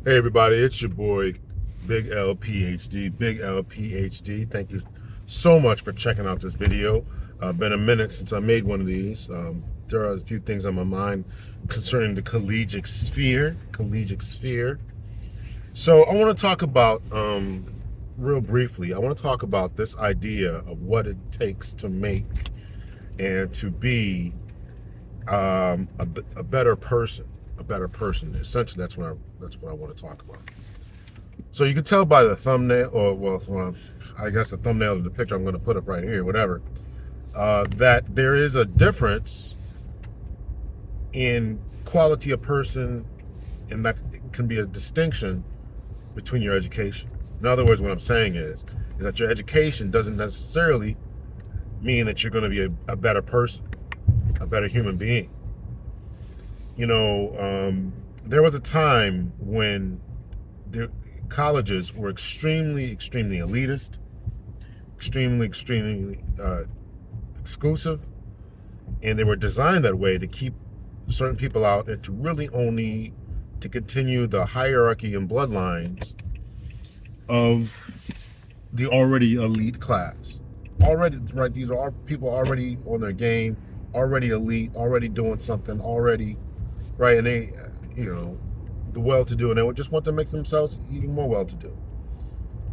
Hey everybody, it's your boy Big L PhD. Big L PhD. Thank you so much for checking out this video. Been a minute since I made one of these. There are a few things on my mind concerning the collegiate sphere. So I want to talk about real briefly. I want to talk about this idea of what it takes to make and to be a better person. A better person. Essentially, that's what I want to talk about. So you can tell by the thumbnail, or well, I guess the thumbnail of the picture I'm going to put up right here, whatever, that there is a difference in quality of person, and that can be a distinction between your education. In other words, what I'm saying is that your education doesn't necessarily mean that you're going to be a better person, a better human being. There was a time when the colleges were extremely elitist, extremely exclusive, and they were designed that way to keep certain people out and to really only to continue the hierarchy and bloodlines of the already elite class. Already, right? These are people already on their game, already elite, already doing something, already, right? And they, the well-to-do, and they would just want to make themselves even more well-to-do,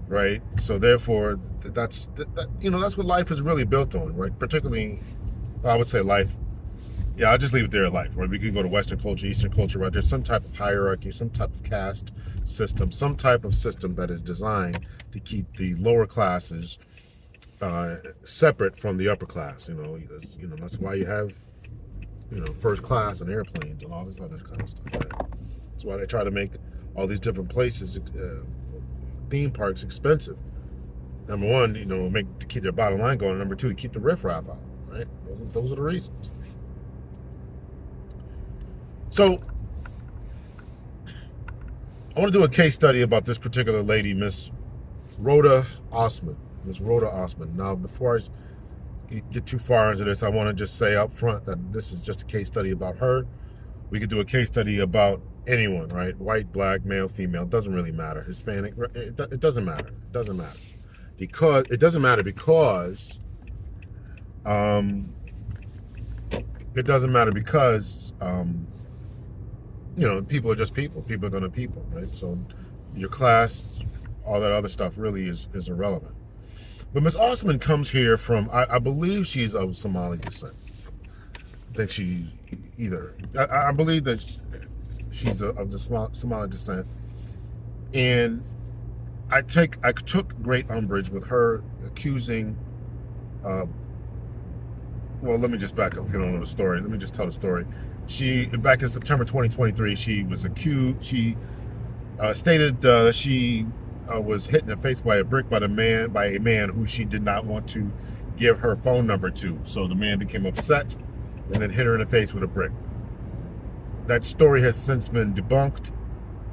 right? So therefore, that's what life is really built on, right? Particularly, I would say life. Yeah, I'll just leave it there at life, right? We can go to Western culture, Eastern culture, right? There's some type of hierarchy, some type of caste system, some type of system that is designed to keep the lower classes separate from the upper class. That's why you have, first class and airplanes and all this other kind of stuff. Right? That's why they try to make all these different places, theme parks, expensive. Number one, to keep their bottom line going. Number two, to keep the riffraff out. Right? Those are the reasons. So, I want to do a case study about this particular lady, Miss Roda Osman. Miss Roda Osman. Now, before I get too far into this, I want to just say up front that this is just a case study about her. We could do a case study about anyone, right? White, black, male, female. It doesn't really matter. Hispanic. It doesn't matter. It doesn't matter. It doesn't matter because people are just people. People are going to people, right? So your class, all that other stuff really is irrelevant. But Miss Osman comes here from, I believe she's of Somali descent. I think I believe that she's of the Somali descent. And I took great umbrage with her accusing, let me just back up if you don't know the story. Let me just tell the story. Back in September 2023, she was accused. She stated she was hit in the face by a brick by a man who she did not want to give her phone number to. So the man became upset and then hit her in the face with a brick. That story has since been debunked.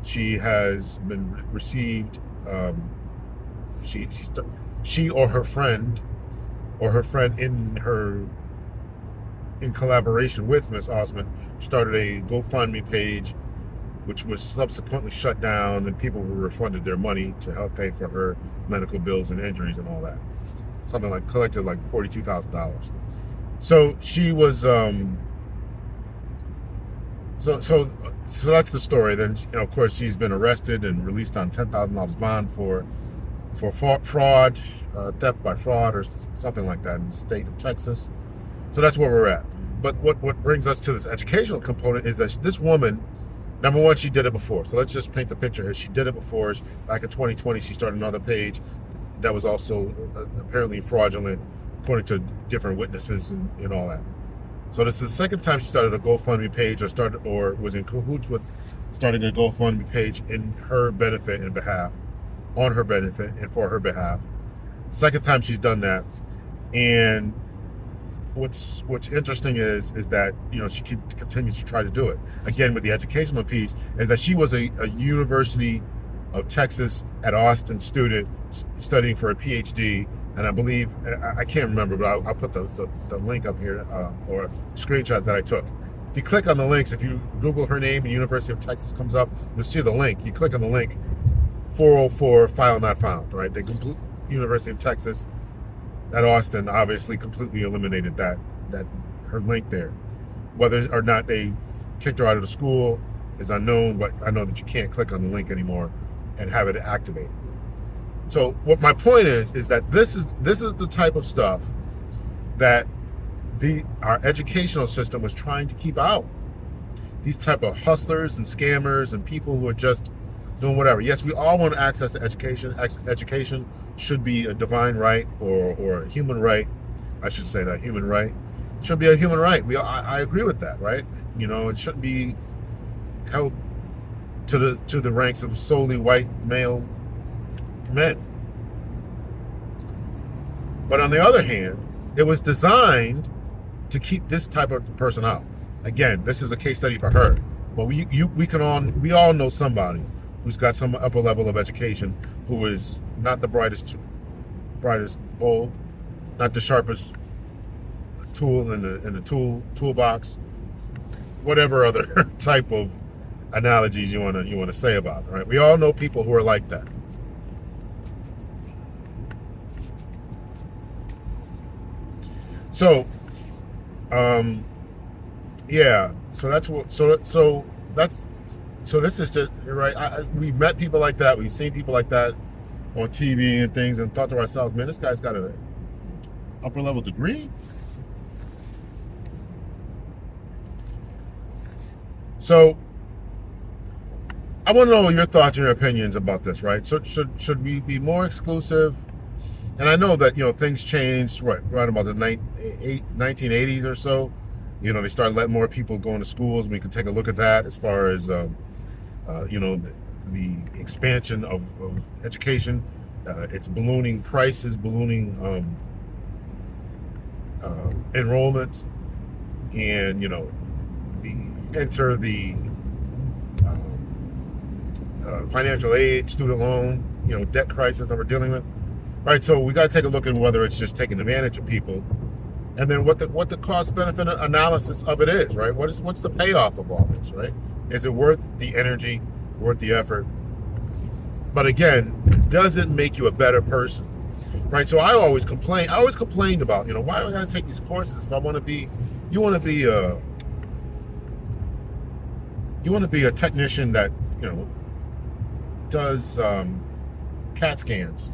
She has been received. She or her friend in collaboration with Ms. Osman, started a GoFundMe page, which was subsequently shut down, and people were refunded their money to help pay for her medical bills and injuries and all that. Something like collected like $42,000. So she was so that's the story. Then of course she's been arrested and released on $10,000 bond for fraud, theft by fraud, or something like that in the state of Texas. So that's where we're at. But what brings us to this educational component is that this woman, number one, she did it before. So let's just paint the picture here. She did it before. Back in 2020, she started another page that was also apparently fraudulent, according to different witnesses and all that. So this is the second time she started a GoFundMe page or was in cahoots with starting a GoFundMe page in her benefit and behalf, on her benefit and for her behalf. Second time she's done that. And what's interesting is that she continues to try to do it again with the educational piece. Is that she was a University of Texas at Austin student studying for a PhD, and I believe, I can't remember, but I'll put the link up here or a screenshot that I took. If you click on the links, if you Google her name and University of Texas comes up, you'll see the link. You click on the link, 404 file not found, right? The University of Texas at Austin obviously completely eliminated that her link there. Whether or not they kicked her out of the school is unknown, but I know that you can't click on the link anymore and have it activated. So what my point is that this is the type of stuff that our educational system was trying to keep out. These type of hustlers and scammers and people who are just doing whatever. Yes, we all want access to education. Education should be a divine right or a human right. I should say that human right should be a human right. I agree with that, right? You know, it shouldn't be held to the ranks of solely white male men. But on the other hand, it was designed to keep this type of person out. Again, this is a case study for her, but we all know somebody who's got some upper level of education who is not the brightest bulb, not the sharpest tool in the toolbox, whatever other type of analogies you want to say about it, right? We all know people who are like that. So, yeah. So that's what. So this is just right. We've met people like that. We've seen people like that on TV and things, and thought to ourselves, man, this guy's got an upper level degree. So I want to know your thoughts and your opinions about this, right? So should we be more exclusive? And I know that, you know, things changed, right about the 1980s or so. You know, they started letting more people go into schools. We can take a look at that as far as, you know, the expansion of education. It's ballooning prices, ballooning enrollments, and, you know, enter the financial aid, student loan, you know, debt crisis that we're dealing with. Right, so we got to take a look at whether it's just taking advantage of people, and then what the cost benefit analysis of it is, right? What's the payoff of all this, right? Is it worth the energy, worth the effort? But again, does it make you a better person, right? So I always complained about, you know, why do I got to take these courses if I want to be? You want to be a technician that, you know, does CAT scans.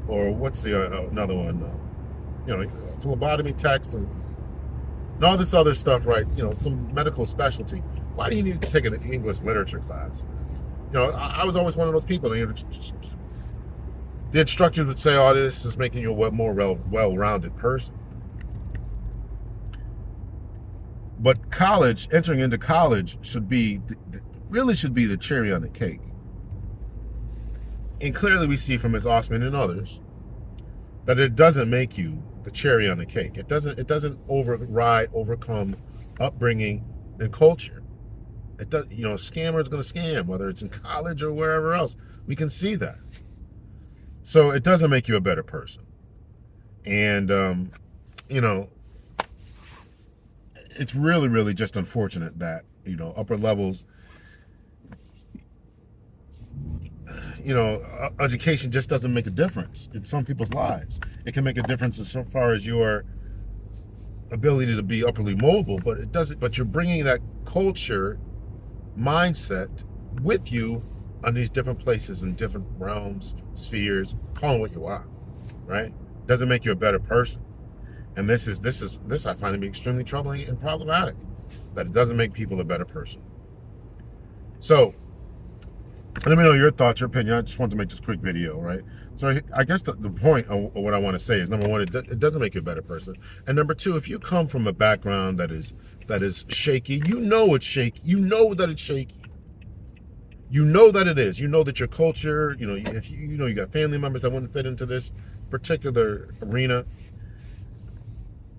Or what's the another one? You know, phlebotomy techs and all this other stuff, right? You know, some medical specialty. Why do you need to take an English literature class? You know, I was always one of those people. You know, the instructors would say, "Oh, this is making you a more well-rounded person." But entering into college really should be the cherry on the cake. And clearly we see from Ms. Osman and others that it doesn't make you the cherry on the cake. It doesn't overcome upbringing and culture. It does, you know, a scammer is going to scam, whether it's in college or wherever else. We can see that. So it doesn't make you a better person. And, you know, it's really, really just unfortunate that, you know, upper levels, you know, education just doesn't make a difference in some people's lives. It can make a difference as far as your ability to be upperly mobile, but it doesn't. But you're bringing that culture mindset with you on these different places in different realms, spheres. Call them what you are, right? Doesn't make you a better person. And this I find to be extremely troubling and problematic. That it doesn't make people a better person. So, let me know your thoughts, your opinion. I just want to make this quick video, right? So I guess the point of what I want to say is, number one, it doesn't make you a better person. And number two, if you come from a background that is shaky, you know it's shaky. You know that it's shaky. You know that it is. You know that your culture, you know, if you know you got family members that wouldn't fit into this particular arena,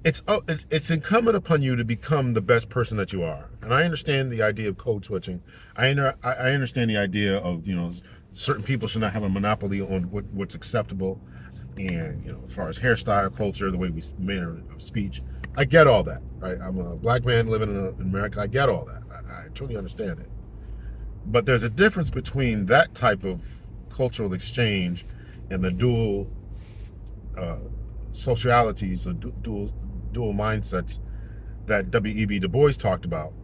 it's incumbent upon you to become the best person that you are. And I understand the idea of code switching. I understand the idea of, you know, certain people should not have a monopoly on what's acceptable, and, you know, as far as hairstyle, culture, the way we manner of speech. I get all that, right? I'm a black man living in America. I get all that. I truly understand it. But there's a difference between that type of cultural exchange and the dual socialities or dual mindsets that W.E.B. Du Bois talked about,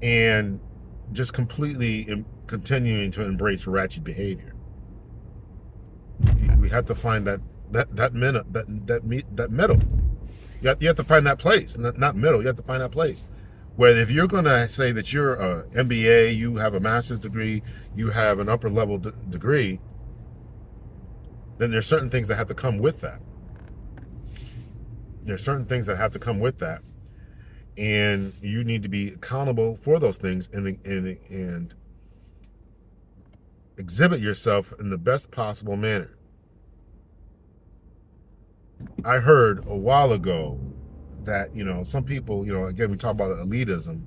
and just completely continuing to embrace ratchet behavior. We have to find that middle. You have to find that place, not middle. You have to find that place where if you're going to say that you're a MBA, you have a master's degree, you have an upper level degree, then there's certain things that have to come with that. There's certain things that have to come with that, and you need to be accountable for those things and exhibit yourself in the best possible manner. I heard a while ago that, some people, again, we talk about elitism.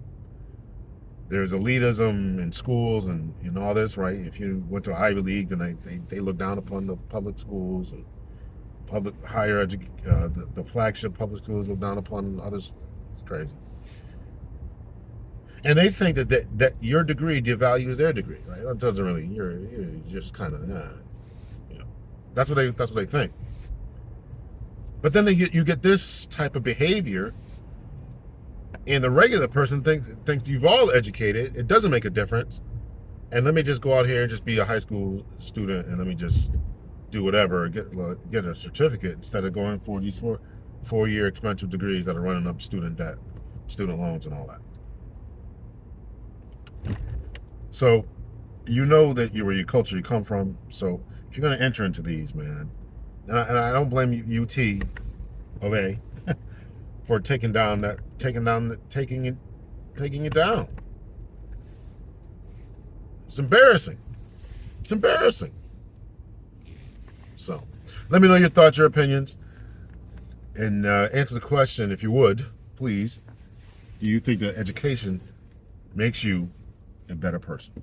There's elitism in schools and all this, right? If you went to Ivy League, then they look down upon the public schools and public higher education, the flagship public schools look down upon others. It's crazy. And they think that your degree devalues their degree, right? It doesn't really. You're just kind of, that's what they think. But then you get this type of behavior, and the regular person thinks you've all educated. It doesn't make a difference, and let me just go out here and just be a high school student, and let me just do whatever, get a certificate instead of going for these four-year expensive degrees that are running up student debt, student loans, and all that. So, that where your culture you come from. So if you're going to enter into these, man, and I don't blame UT of A for taking it down. It's embarrassing. It's embarrassing. So, let me know your thoughts, your opinions, and answer the question, if you would, please. Do you think that education makes you a better person?